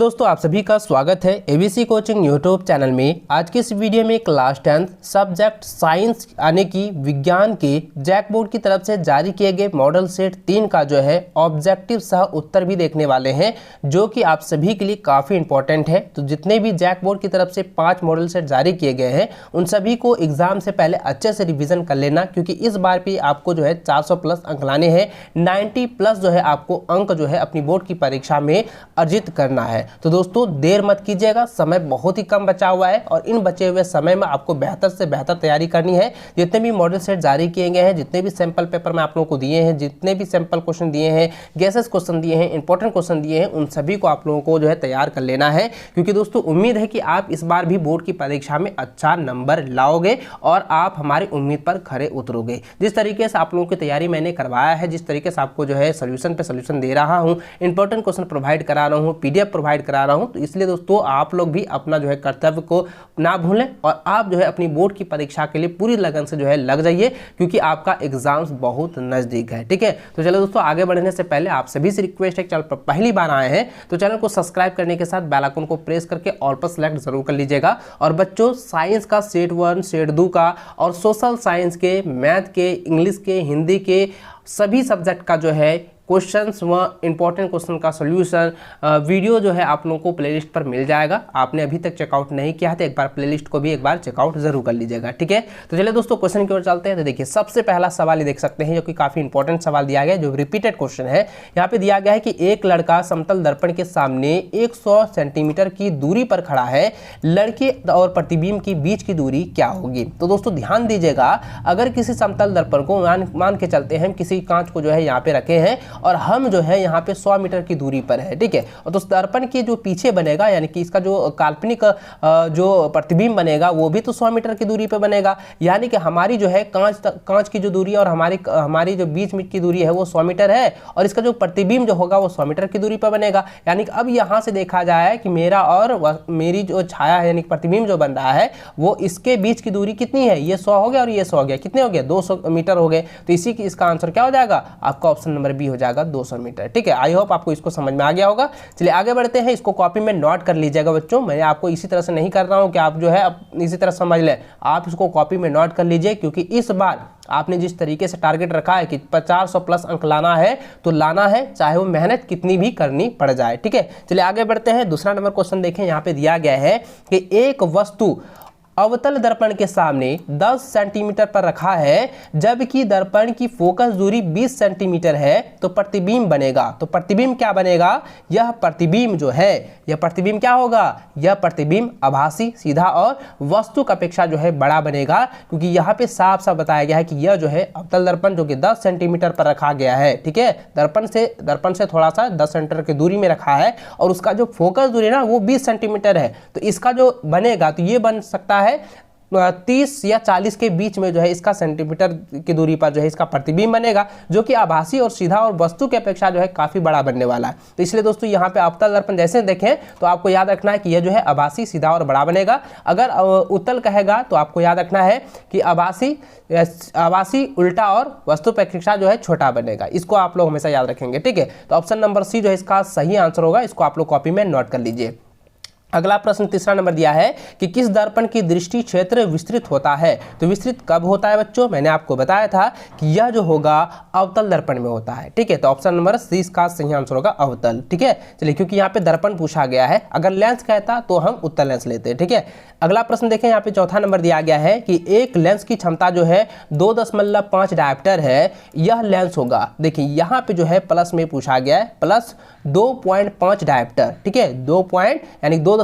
दोस्तों, आप सभी का स्वागत है एबीसी कोचिंग यूट्यूब चैनल में। आज के इस वीडियो में क्लास 10 सब्जेक्ट साइंस यानी कि विज्ञान के जैक बोर्ड की तरफ से जारी किए गए मॉडल सेट 3 का जो है ऑब्जेक्टिव सह उत्तर भी देखने वाले हैं, जो कि आप सभी के लिए काफ़ी इंपॉर्टेंट है। तो जितने भी जैक बोर्ड की तरफ से 5 मॉडल सेट जारी किए गए हैं उन सभी को एग्जाम से पहले अच्छे से रिविजन कर लेना, क्योंकि इस बार भी आपको जो है 400 प्लस अंक लाने हैं। 90 प्लस जो है आपको अंक जो है अपनी बोर्ड की परीक्षा में अर्जित करना है। तो दोस्तों देर मत कीजिएगा, समय बहुत ही कम बचा हुआ है और इन बचे हुए समय में आपको बेहतर से बेहतर तैयारी करनी है। जितने भी मॉडल सेट जारी किए गए हैं, जितने भी सैंपल पेपर मैं आप लोगों को दिए हैं, जितने भी सैंपल क्वेश्चन दिए हैं, गेसेस क्वेश्चन दिए हैं, इंपॉर्टेंट क्वेश्चन दिए हैं, उन सभी को आप लोगों को जो है तैयार कर लेना है। क्योंकि दोस्तों उम्मीद है कि आप इस बार भी बोर्ड की परीक्षा में अच्छा नंबर लाओगे और आप हमारी उम्मीद पर खरे उतरोगे। जिस तरीके से आप लोगों की तैयारी मैंने करवाया है, जिस तरीके से आपको जो है सोल्यूशन पे सोल्यूशन दे रहा हूँ, इंपॉर्टेंट क्वेश्चन प्रोवाइड करा रहा हूँ, पीडीएफ प्रोवाइड करा रहा हूं, तो इसलिए दोस्तों आप लोग भी अपना जो है कर्तव्य को ना भूलें और आप जो है अपनी बोर्ड की परीक्षा के लिए पूरी लगन से जो है लग जाइए, क्योंकि आपका एग्जाम्स बहुत नजदीक है। ठीक है, तो चलो दोस्तों आगे बढ़ने से पहले आप सभी से रिक्वेस्ट है, चैनल पर पहली बार आए हैं तो चैनल को सब्सक्राइब करने के साथ बेल आइकन को प्रेस करके ऑल पर सेलेक्ट जरूर कर लीजिएगा। और बच्चों साइंस का सेट 1 सेट 2 का और सोशल साइंस के, मैथ के, इंग्लिश के, हिंदी के सभी सब्जेक्ट का जो है क्वेश्चंस व इंपॉर्टेंट क्वेश्चन का सॉल्यूशन वीडियो जो है आप लोगों को प्लेलिस्ट पर मिल जाएगा। आपने अभी तक चेकआउट नहीं किया है तो एक बार प्लेलिस्ट को भी एक बार चेकआउट जरूर कर लीजिएगा। ठीक है, तो चलिए दोस्तों क्वेश्चन की ओर चलते हैं। तो देखिए सबसे पहला सवाल ये देख सकते हैं, जो कि काफी इंपॉर्टेंट सवाल दिया गया है, जो रिपीटेड क्वेश्चन है। यहाँ पे दिया गया है कि एक लड़का समतल दर्पण के सामने 100 सेंटीमीटर की दूरी पर खड़ा है, लड़के और प्रतिबिंब की बीच की दूरी क्या होगी। तो दोस्तों ध्यान दीजिएगा, अगर किसी समतल दर्पण को मान के चलते हैं, किसी कांच को जो है यहाँ पे रखे हैं और हम जो है यहाँ पे 100 मीटर की दूरी पर है। ठीक है, और तो दर्पण के जो पीछे बनेगा, यानी कि इसका जो काल्पनिक जो प्रतिबिंब बनेगा वो भी तो 100 मीटर की दूरी पे बनेगा। यानी कि हमारी जो है कांच की जो दूरी और हमारी जो बीच में की दूरी है वो 100 मीटर है, और इसका जो प्रतिबिंब जो होगा वो 100 मीटर की दूरी पर बनेगा। यानी कि अब यहाँ से देखा जाए कि मेरा और मेरी जो छाया है यानी प्रतिबिंब जो बन रहा है वो इसके बीच की दूरी कितनी है, ये 100 हो गया और ये 100 हो गया, कितने हो गए 200 मीटर हो गए। तो इसी की इसका आंसर क्या हो जाएगा, आपका ऑप्शन नंबर बी हो जाएगा 200 मीटर। ठीक है, आई होप आपको इसको समझ में आ गया होगा। चलिए आगे बढ़ते हैं, इसको कॉपी में नोट कर लीजिएगा बच्चों। मैं आपको इसी तरह से नहीं कर रहा हूं कि आप जो है इसी तरह समझ लें, आप इसको कॉपी में नोट कर लीजिए, क्योंकि इस बार आपने जिस तरीके से टारगेट रखा है कि 50 प्लस अंक लाना है तो लाना है, चाहे वो मेहनत कितनी भी करनी पड़ जाए। ठीक है, चलिए आगे बढ़ते हैं। दूसरा नंबर क्वेश्चन देखें, यहाँ पे दिया गया है कि एक वस्तु अवतल दर्पण के सामने 10 सेंटीमीटर पर रखा है, जबकि दर्पण की फोकस दूरी 20 सेंटीमीटर है, तो प्रतिबिंब बनेगा। तो प्रतिबिंब क्या बनेगा, यह प्रतिबिंब जो है, यह प्रतिबिंब क्या होगा, यह प्रतिबिंब आभासी, सीधा और वस्तु की अपेक्षा जो है बड़ा बनेगा, क्योंकि यहाँ पे साफ साफ बताया गया है कि यह जो है अवतल दर्पण जो कि 10 सेंटीमीटर पर रखा गया है। ठीक है, दर्पण से थोड़ा सा 10 सेंटीमीटर की दूरी में रखा है, और उसका जो फोकस दूरी ना वो 20 सेंटीमीटर है। तो इसका जो बनेगा तो ये बन सकता है 30 या 40 के बीच में जो है इसका सेंटीमीटर की दूरी पर जो है इसका प्रतिबिंब बनेगा, जो कि आभासी और सीधा और वस्तु की अपेक्षा जो है काफी बड़ा बनने वाला है। तो इसलिए दोस्तों यहाँ पे अवतल दर्पण जैसे देखें तो आपको याद रखना है कि यह जो है आभासी, सीधा और बड़ा बनेगा। अगर उत्तल कहेगा तो आपको याद रखना है कि आभासी उल्टा और वस्तु की अपेक्षा जो है छोटा बनेगा। इसको आप लोग हमेशा याद रखेंगे। ठीक है, तो ऑप्शन नंबर सी जो है इसका सही आंसर होगा। इसको आप लोग कॉपी में नोट कर लीजिए। अगला प्रश्न तीसरा नंबर दिया है कि किस दर्पण की दृष्टि क्षेत्र विस्तृत होता है। तो विस्तृत कब होता है बच्चों, मैंने आपको बताया था कि यह जो होगा अवतल दर्पण में होता है। ठीक है, तो ऑप्शन नंबर सी इसका सही आंसर होगा अवतल। ठीक है, चलिए क्योंकि यहाँ पे दर्पण पूछा गया है, अगर लेंस कहता तो हम उत्तल लेंस लेते हैं। ठीक है, अगला प्रश्न देखें, यहाँ पे चौथा नंबर दिया गया है कि एक लेंस की क्षमता जो है 2.5 डायोप्टर है, यह लेंस होगा। देखिए यहाँ पे जो है प्लस में पूछा गया है, प्लस 2.5 डायोप्टर। ठीक है, 2.5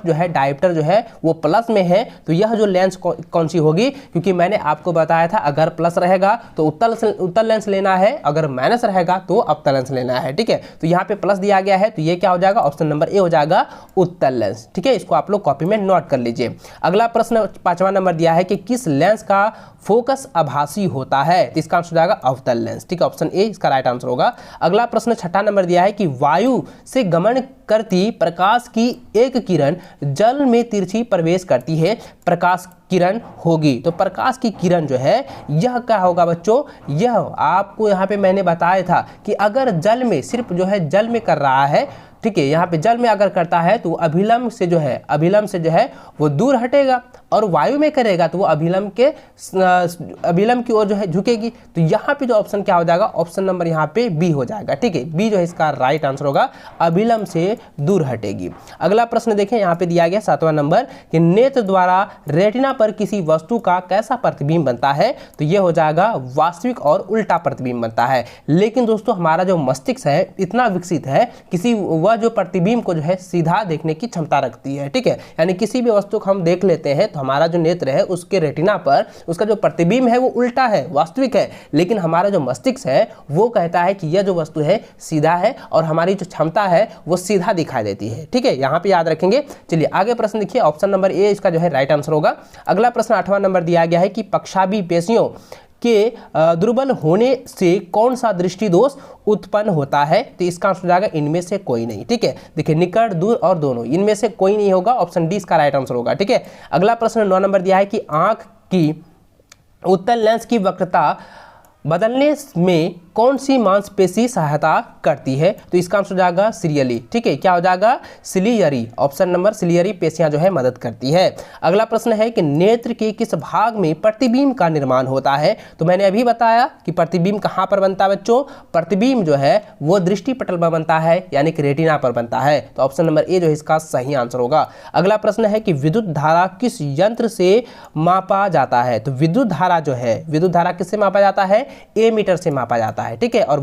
जो है डायोप्टर जो है वो प्लस में है, तो यह जो लेंस कौन सी होगी, क्योंकि मैंने आपको बताया था अगर प्लस रहेगा तो उत्तल लेंस लेना है, अगर माइनस रहेगा तो अवतल लेंस लेना है। ठीक है, तो यहाँ पे प्लस दिया गया है तो ये क्या हो जाएगा, ऑप्शन नंबर ए हो जाएगा उत्तल लेंस। ठीक है, इसको आप लोग कॉपी में नोट कर लीजिए। अगला प्रश्न 5वां नंबर दिया है कि किस लेंस का फोकस आभासी होता है, तो इसका आंसर हो जाएगा अवतल लेंस। ठीक है, ऑप्शन ए इसका राइट आंसर होगा। अगला प्रश्न 6ठा नंबर दिया है कि वायु से गमन करती प्रकाश की एक किरण जल में तिरछी प्रवेश करती है, प्रकाश किरण होगी। तो प्रकाश की किरण जो है यह क्या होगा बच्चों, यह आपको यहाँ पे मैंने बताया था कि अगर जल में, सिर्फ जो है जल में कर रहा है ठीक है, यहाँ पे जल में अगर करता है तो अभिलंब से जो है वो दूर हटेगा, और वायु में करेगा तो वो अभिलंब की ओर जो है झुकेगी। तो यहाँ पे जो ऑप्शन क्या हो जाएगा, ऑप्शन नंबर यहाँ पे बी हो जाएगा। ठीक है, बी जो है इसका राइट आंसर होगा, अभिलंब से दूर हटेगी। अगला प्रश्न देखें, यहाँ पे दिया गया 7वां नंबर कि नेत्र द्वारा रेटिना पर किसी वस्तु का कैसा प्रतिबिंब बनता है, तो ये हो जाएगा वास्तविक और उल्टा प्रतिबिंब बनता है। लेकिन दोस्तों हमारा जो मस्तिष्क है इतना विकसित है, किसी वह जो प्रतिबिंब को जो है सीधा देखने की क्षमता रखती है। ठीक है, यानी किसी भी वस्तु को हम देख लेते हैं तो हमारा जो नेत्र है उसके रेटिना पर उसका जो प्रतिबिंब है वो उल्टा है, वास्तविक है, लेकिन हमारा जो मस्तिष्क है वो कहता है कि यह जो वस्तु है सीधा है और हमारी जो क्षमता है वो सीधा दिखाई देती है। ठीक है, यहाँ पे याद रखेंगे। चलिए आगे प्रश्न देखिए, ऑप्शन नंबर ए इसका जो है राइट आंसर होगा। अगला प्रश्न 8वां नंबर दिया गया है कि पक्षाभि पेशियों के दुर्बल होने से कौन सा दृष्टि दोष उत्पन्न होता है, तो इसका आंसर हो जाएगा इनमें से कोई नहीं। ठीक है, देखिए निकट, दूर और दोनों, इनमें से कोई नहीं होगा, ऑप्शन डी इसका राइट आंसर होगा। ठीक है, अगला प्रश्न 9 नंबर दिया है कि आंख की उत्तल लेंस की वक्रता बदलने में कौन सी मांसपेशी सहायता करती है, तो इसका आंसर हो जाएगा सिलियरी। ठीक है, क्या हो जाएगा, सिलियरी, ऑप्शन नंबर सिलियरी पेशियां जो है मदद करती है। अगला प्रश्न है कि नेत्र के किस भाग में प्रतिबिंब का निर्माण होता है, तो मैंने अभी बताया कि प्रतिबिंब कहाँ पर बनता है बच्चों, प्रतिबिंब जो है वो दृष्टि पटल पर बनता है, यानी कि रेटिना पर बनता है। तो ऑप्शन नंबर ए जो है इसका सही आंसर होगा। अगला प्रश्न है कि विद्युत धारा किस यंत्र से मापा जाता है, तो विद्युत धारा जो है, विद्युत धारा किससे मापा जाता है, ए मीटर से मापा जाता है। ठीक है, और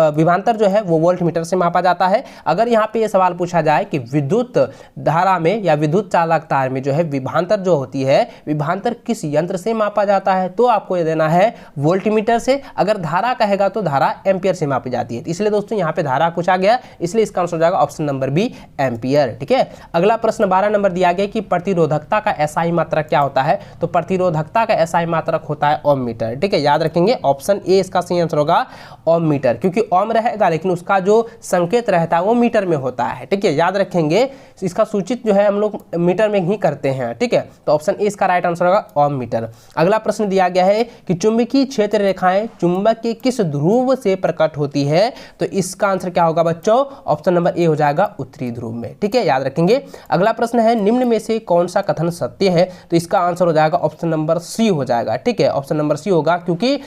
विभवांतर जो है वो वोल्ट मीटर से मापा जाता है। अगर यहाँ पे ये सवाल पूछा जाए कि विद्युत धारा में या विद्युत चालक तार में जो है विभवांतर जो होती है, विभवांतर किस यंत्र से मापा जाता है, तो आपको ये देना है वोल्ट मीटर से। अगर धारा कहेगा तो धारा एम्पियर से मापी जाती है। इसलिए दोस्तों यहाँ पे धारा पूछा गया, इसलिए इसका आंसर हो जाएगा ऑप्शन नंबर बी, एम्पियर। ठीक है, अगला प्रश्न 12 नंबर दिया गया कि प्रतिरोधकता का एसआई मात्रक क्या होता है, तो प्रतिरोधकता का एसआई मात्रक होता है ओम मीटर। ठीक है, याद रखेंगे ऑप्शन ए इसका सही आंसर होगा, ओम मीटर, क्योंकि ओम रहेगा लेकिन उसका जो संकेत रहता है वो मीटर में होता है। ठीक है, याद रखेंगे, इसका सूचित जो है हम लोग मीटर में ही करते हैं। ठीक है, तो ऑप्शन ए इसका राइट आंसर होगा, ओम मीटर। अगला प्रश्न दिया गया है कि चुंबकीय क्षेत्र रेखाएं चुंबक के किस ध्रुव से प्रकट होती है, तो इसका आंसर क्या होगा बच्चों, ऑप्शन नंबर ए हो जाएगा, उत्तरी ध्रुव में। ठीक है, याद रखेंगे। अगला प्रश्न है निम्न में से कौन सा कथन सत्य है, तो इसका आंसर हो जाएगा ऑप्शन नंबर सी हो जाएगा। ठीक है, ऑप्शन नंबर सी होगा, क्योंकि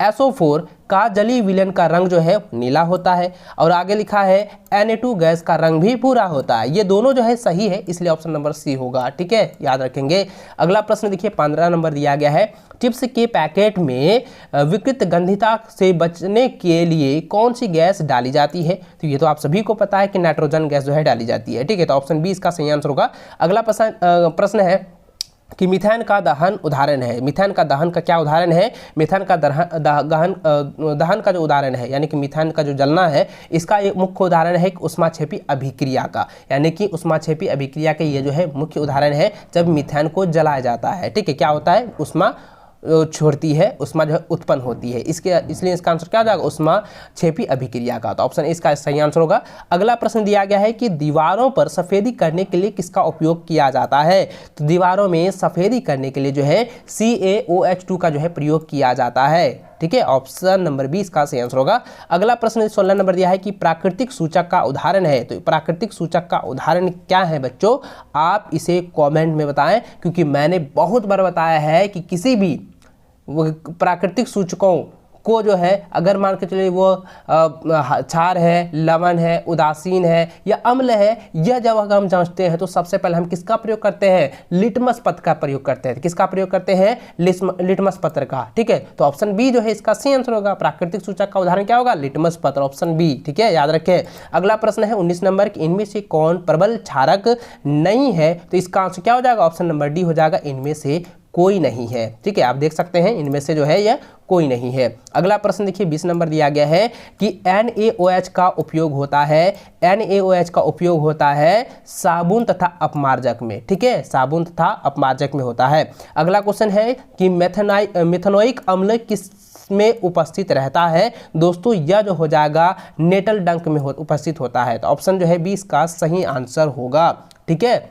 SO4 का जलीय विलयन का रंग जो है नीला होता है, और आगे लिखा है Na2 गैस का रंग भी भूरा होता है। ये दोनों जो है सही है, इसलिए ऑप्शन नंबर सी होगा। ठीक है, याद रखेंगे। अगला प्रश्न देखिए 15 नंबर दिया गया है, चिप्स के पैकेट में विकृत गंधिता से बचने के लिए कौन सी गैस डाली जाती है, तो ये तो आप सभी को पता है कि नाइट्रोजन गैस जो है डाली जाती है। ठीक है, तो ऑप्शन बी इसका सही आंसर होगा। अगला प्रश्न है कि मीथेन का दहन उदाहरण है, मीथेन का दहन का क्या उदाहरण है, मीथेन का दहन का जो उदाहरण है, यानी कि मीथेन का जो जलना है, इसका एक मुख्य उदाहरण है ऊष्माक्षेपी अभिक्रिया का, यानी कि ऊष्माक्षेपी अभिक्रिया के ये जो है मुख्य उदाहरण है जब मीथेन को जलाया जाता है। ठीक है, क्या होता है, ऊष्मा छोड़ती है, उष्मा जो है उत्पन्न होती है, इसलिए इसका आंसर क्या हो जाएगा, ऊष्माक्षेपी अभिक्रिया का। तो ऑप्शन इसका सही आंसर होगा। अगला प्रश्न दिया गया है कि दीवारों पर सफेदी करने के लिए किसका उपयोग किया जाता है, तो दीवारों में सफेदी करने के लिए जो है CaOH2 का जो है प्रयोग किया जाता है। ठीक है, ऑप्शन नंबर बी इसका सही आंसर होगा। अगला प्रश्न 16 नंबर दिया है कि प्राकृतिक सूचक का उदाहरण है, तो प्राकृतिक सूचक का उदाहरण क्या है बच्चों, आप इसे कमेंट में बताएं, क्योंकि मैंने बहुत बार बताया है कि किसी भी प्राकृतिक सूचकों को जो है अगर मान के चलिए वो क्षार है, लवण है, उदासीन है या अम्ल है, यह जब अगर हम जांचते हैं तो सबसे पहले हम किसका प्रयोग करते हैं, लिटमस पत्र का प्रयोग करते हैं। किसका प्रयोग करते हैं, लिटमस पत्र का। ठीक है, तो ऑप्शन बी जो है इसका सही आंसर होगा। प्राकृतिक सूचक का उदाहरण क्या होगा, लिटमस पत्र, ऑप्शन बी। ठीक है, याद रखें। अगला प्रश्न है 19 नंबर कि इनमें से कौन प्रबल क्षारक नहीं है, तो इसका आंसर क्या हो जाएगा, ऑप्शन नंबर डी हो जाएगा, इनमें से कोई नहीं है। ठीक है, आप देख सकते हैं इनमें से जो है यह कोई नहीं है। अगला प्रश्न देखिए 20 नंबर दिया गया है कि NaOH का उपयोग होता है, NaOH का उपयोग होता है साबुन तथा अपमार्जक में। ठीक है, साबुन तथा अपमार्जक में होता है। अगला क्वेश्चन है कि मेथनोइक अम्ल किस में उपस्थित रहता है, दोस्तों यह जो हो जाएगा नेटल डंक में उपस्थित होता है। तो ऑप्शन जो है 20 का सही आंसर होगा। ठीक है,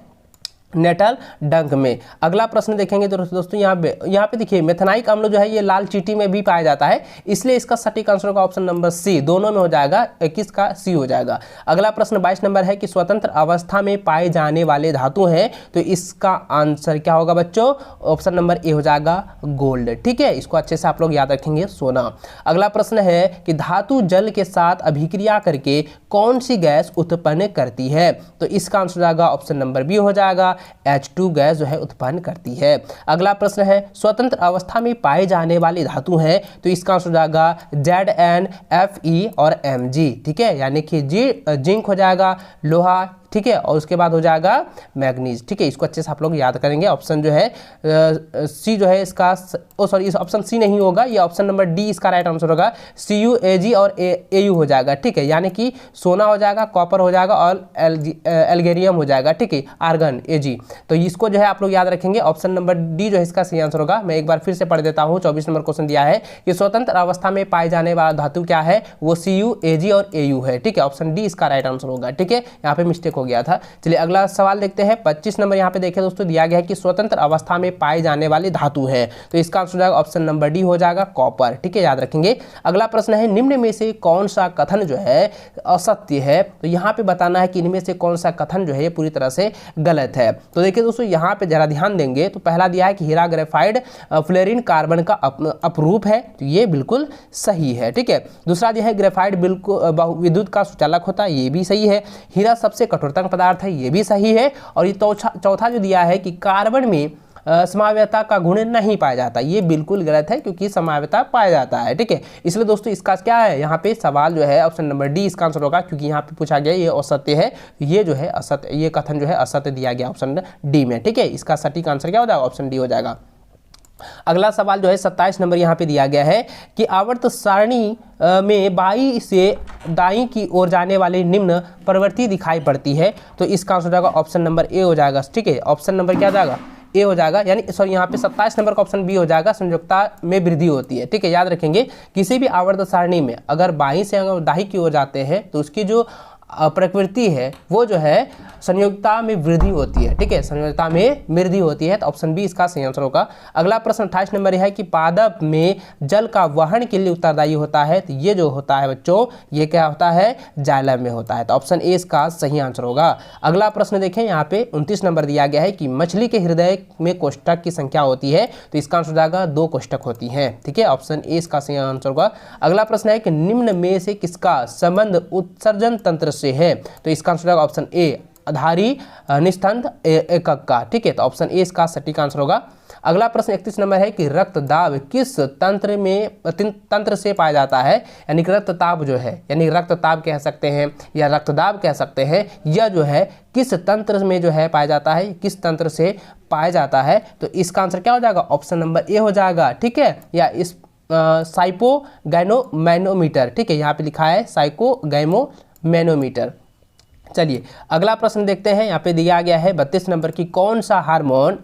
नेटल डंक में। अगला प्रश्न देखेंगे तो दोस्तों यहाँ पे देखिए मेथेनाइक अम्ल जो है ये लाल चींटी में भी पाया जाता है, इसलिए इसका सटीक आंसर होगा ऑप्शन नंबर सी, दोनों में हो जाएगा, 21 का सी हो जाएगा। अगला प्रश्न 22 नंबर है कि स्वतंत्र अवस्था में पाए जाने वाले धातु हैं, तो इसका आंसर क्या होगा बच्चों, ऑप्शन नंबर ए हो जाएगा गोल्ड। ठीक है, इसको अच्छे से आप लोग याद रखेंगे, सोना। अगला प्रश्न है कि धातु जल के साथ अभिक्रिया करके कौन सी गैस उत्पन्न करती है, तो इसका आंसर हो जाएगा ऑप्शन नंबर बी हो जाएगा, H2 गैस जो है उत्पन्न करती है। अगला प्रश्न है स्वतंत्र अवस्था में पाए जाने वाली धातु हैं, तो इसका आंसर हो जाएगा Zn, Fe और Mg। ठीक है, यानी कि जिंक हो जाएगा, लोहा, ठीक है, और उसके बाद हो जाएगा मैग्नीज। ठीक है, इसको अच्छे से आप लोग याद करेंगे। ऑप्शन जो है सी जो है इसका, सॉरी इस ऑप्शन सी नहीं होगा, ये ऑप्शन नंबर डी इसका राइट आंसर होगा, Cu, Ag और Au हो जाएगा। ठीक है, यानी कि सोना हो जाएगा, कॉपर हो जाएगा और एल्गेरियम हो जाएगा। ठीक है, आर्गन Ag, तो इसको जो है आप लोग याद रखेंगे, ऑप्शन नंबर डी जो है इसका सही आंसर होगा। मैं एक बार फिर से पढ़ देता हूँ, 24 नंबर क्वेश्चन दिया है कि स्वतंत्र अवस्था में पाए जाने वाला धातु क्या है, वो Cu, Ag और Au है। ठीक है, ऑप्शन डी इसका राइट आंसर होगा। ठीक है, यहाँ पे मिस्टेक हो गया था। चलिए अगला सवाल देखते हैं। 25 नंबर यहाँ पे देखें दोस्तों, दिया गया है कि स्वतंत्र अवस्था में पाए जाने वाली धातु है, तो इसका आंसर हो जाएगा ऑप्शन नंबर डी हो जाएगा, कॉपर। ठीक है, याद रखेंगे। अगला प्रश्न है निम्न में से कौन सा कथन जो है असत्य है, तो यहाँ पे बताना है कि इनमें से कौन सा कथन जो है पूरी तरह से गलत है। तो देखिए दोस्तों, यहाँ पे जरा ध्यान देंगे तो पहला दिया है कि हीरा ग्रेफाइड फ्लोरीन कार्बन का अपरूप है, तो ये बिल्कुल सही है। ठीक है, दूसरा दिया है ग्रेफाइड बिल्कुल विद्युत का सुचालक होता है, ये भी सही है। हीरा सबसे कठोरतम पदार्थ है, ये भी सही है। और ये चौथा जो दिया है कि कार्बन में समाव्यता का गुण नहीं पाया जाता, ये बिल्कुल गलत है क्योंकि समाव्यता पाया जाता है। ठीक है, इसलिए दोस्तों इसका क्या है, यहाँ पे सवाल जो है ऑप्शन नंबर डी इसका आंसर होगा, क्योंकि यहाँ पे पूछा गया ये असत्य है, ये जो है असत्य, ये कथन जो है असत्य दिया गया ऑप्शन डी में। ठीक है, इसका सटीक आंसर क्या हो जाएगा, ऑप्शन डी हो जाएगा। अगला सवाल जो है 27 नंबर यहाँ पे दिया गया है कि आवर्त सारणी में बाई से दाई की ओर जाने वाली निम्न प्रवृत्ति दिखाई पड़ती है, तो इसका आंसर हो जाएगा ऑप्शन नंबर ए हो जाएगा। ठीक है, ऑप्शन नंबर क्या हो जाएगा, ए हो जाएगा, यानी सॉरी यहाँ पे 27 नंबर का ऑप्शन बी हो जाएगा, संयोजकता में वृद्धि होती है। ठीक है, याद रखेंगे किसी भी आवर्त सारणी में अगर बाई से अगर दाई की ओर जाते हैं तो उसकी जो प्रकृति है वो जो है संयोजकता में वृद्धि होती है। ठीक है, संयोजकता में वृद्धि होती है, तो ऑप्शन बी इसका सही आंसर होगा। अगला प्रश्न 28 नंबर है कि पादप में जल का वहन के लिए उत्तरदायी होता है, तो ये जो होता है बच्चों, ये क्या होता है, जाइलम में होता है, तो ऑप्शन ए इसका सही आंसर होगा। अगला प्रश्न देखें, यहाँ पे 29 नंबर दिया गया है कि मछली के हृदय में कोष्ठक की संख्या होती है, तो इसका आंसर हो जाएगा 2 कोष्ठक होती है। ठीक है, ऑप्शन ए इसका सही आंसर होगा। अगला प्रश्न है कि निम्न में से किसका संबंध उत्सर्जन तंत्र से है, तो इसका आंसर होगा ऑप्शन ए, आधारी निस्तंभ एकक का। ठीक है, तो ऑप्शन ए इसका सटीक आंसर होगा। अगला प्रश्न 31 नंबर है कि रक्तदाब किस तंत्र से पाया जाता है, यानी कि रक्तताप जो है, यानी रक्तताप कह सकते हैं या रक्तदाब कह सकते हैं, यह जो है किस तंत्र में जो है पाया जाता है, किस तंत्र से पाया जाता है, तो इसका आंसर क्या हो जाएगा, ऑप्शन नंबर ए हो जाएगा। ठीक है, या इस साइपोगैनोमैनोमीटर। ठीक है, यहाँ पे लिखा है साइकोगैमोमैनोमीटर। चलिए अगला प्रश्न देखते हैं, यहाँ पे दिया गया है 32 नंबर की कौन सा हार्मोन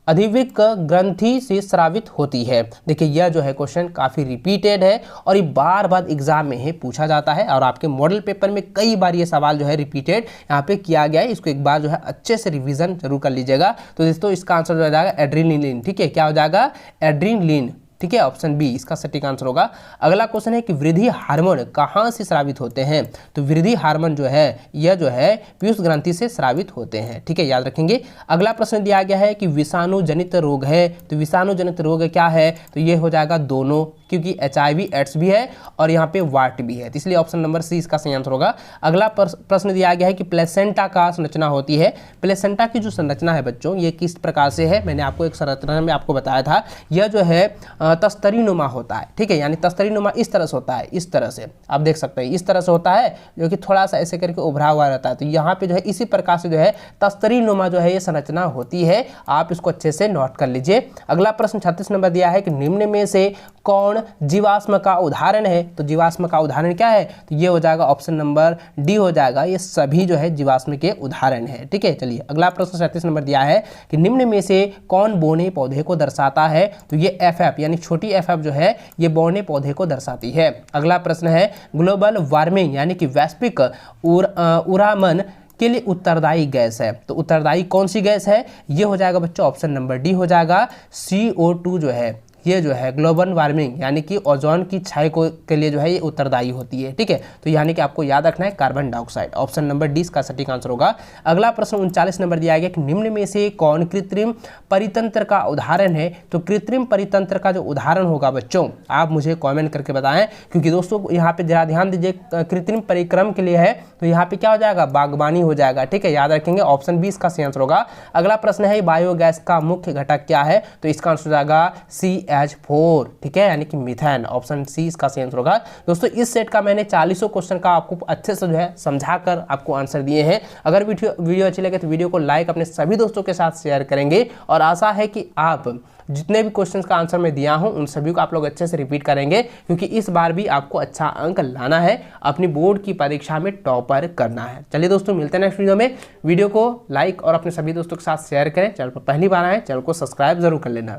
अधिवृक्क ग्रंथि से स्रावित होती है। देखिए यह जो है क्वेश्चन काफ़ी रिपीटेड है और ये बार बार एग्जाम में ही पूछा जाता है और आपके मॉडल पेपर में कई बार ये सवाल जो है रिपीटेड यहाँ पे किया गया है, इसको एक बार जो है अच्छे से रिवीजन जरूर कर लीजिएगा। तो दोस्तों इसका आंसर हो जाएगा एड्रेनलिन। ठीक है, क्या हो जाएगा, एड्रेनलिन। ठीक है, ऑप्शन बी इसका सटीक आंसर होगा। अगला क्वेश्चन है कि वृद्धि हार्मोन कहाँ से स्रावित होते हैं, तो वृद्धि हार्मोन जो है यह जो है पीयूष ग्रंथि से स्रावित होते हैं। ठीक है, याद रखेंगे। अगला प्रश्न दिया गया है कि विषाणु जनित रोग है, तो विषाणु जनित रोग क्या है, तो ये हो जाएगा दोनों, क्योंकि HIV एड्स भी है और यहाँ पे वाट भी है, तो इसलिए ऑप्शन नंबर सी इसका सही आंसर होगा। अगला प्रश्न दिया गया है कि प्लेसेंटा का संरचना होती है। प्लेसेंटा की जो संरचना है बच्चों ये किस प्रकार से है, मैंने आपको एक संरचना में आपको बताया था, यह जो है तस्तरी नुमा होता है। ठीक है, यानी तस्तरी नुमा इस तरह से होता है, इस तरह से आप देख सकते हैं, इस तरह से होता है जो कि थोड़ा सा ऐसे करके उभरा हुआ रहता है, तो यहाँ पे जो है इसी प्रकार से जो है तस्तरी नुमा जो है ये संरचना होती है, आप इसको अच्छे से नोट कर लीजिए। अगला प्रश्न 36 नंबर दिया है कि निम्न में से कौन जीवाश्म का उदाहरण है, तो जीवाश्म का उदाहरण क्या है, तो ये हो जाएगा ऑप्शन नंबर डी हो जाएगा, ये सभी जो है जीवाश्म के उदाहरण है। ठीक है, चलिए अगला प्रश्न 37 नंबर दिया है कि निम्न में से कौन बौने पौधे को दर्शाता है, तो ये FF यानी छोटी FF जो है ये बौने पौधे को दर्शाती है। अगला प्रश्न है ग्लोबल वार्मिंग यानी कि वैश्विक उरामन के लिए उत्तरदायी गैस है। तो उत्तरदायी कौन सी गैस है? ये हो जाएगा बच्चों ऑप्शन नंबर डी हो जाएगा, CO2 जो है, ये जो है ग्लोबल वार्मिंग यानी कि ओजोन की क्षय को के लिए जो है ये उत्तरदायी होती है। ठीक है, तो यानी कि आपको याद रखना है carbon dioxide. Option number D इसका सटीक आंसर होगा। अगला प्रश्न 39 नंबर दिया गया कि निम्न में से कौन कृत्रिम परितंत्र का उदाहरण है? तो कृत्रिम परितंत्र का जो उदाहरण होगा बच्चों, आप मुझे कॉमेंट करके बताएं, क्योंकि दोस्तों यहाँ पे जरा ध्यान दीजिए, कृत्रिम परिक्रम के लिए है तो यहाँ पे क्या हो जाएगा? बागवानी हो जाएगा। ठीक है, याद रखेंगे ऑप्शन बी इसका सही आंसर होगा। अगला प्रश्न है बायोगैस का मुख्य घटक क्या है? तो इसका आंसर हो जाएगा CH4। ठीक है, यानी कि मीथेन। ऑप्शन सी इसका सही आंसर होगा। दोस्तों इस सेट का मैंने 40 क्वेश्चन का आपको अच्छे से जो है समझाकर आपको आंसर दिए हैं। अगर वीडियो अच्छी लगे तो वीडियो को लाइक अपने सभी दोस्तों के साथ शेयर करेंगे, और आशा है कि आप जितने भी क्वेश्चंस का आंसर मैं दिया हूं उन सभी को आप लोग अच्छे से रिपीट करेंगे, क्योंकि इस बार भी आपको अच्छा अंक लाना है, अपनी बोर्ड की परीक्षा में टॉपर करना है। चलिए दोस्तों मिलते हैं नेक्स्ट वीडियो में। वीडियो को लाइक और अपने सभी दोस्तों के साथ शेयर करें। चैनल पर पहली बार आए चैनल को सब्सक्राइब जरूर कर लेना।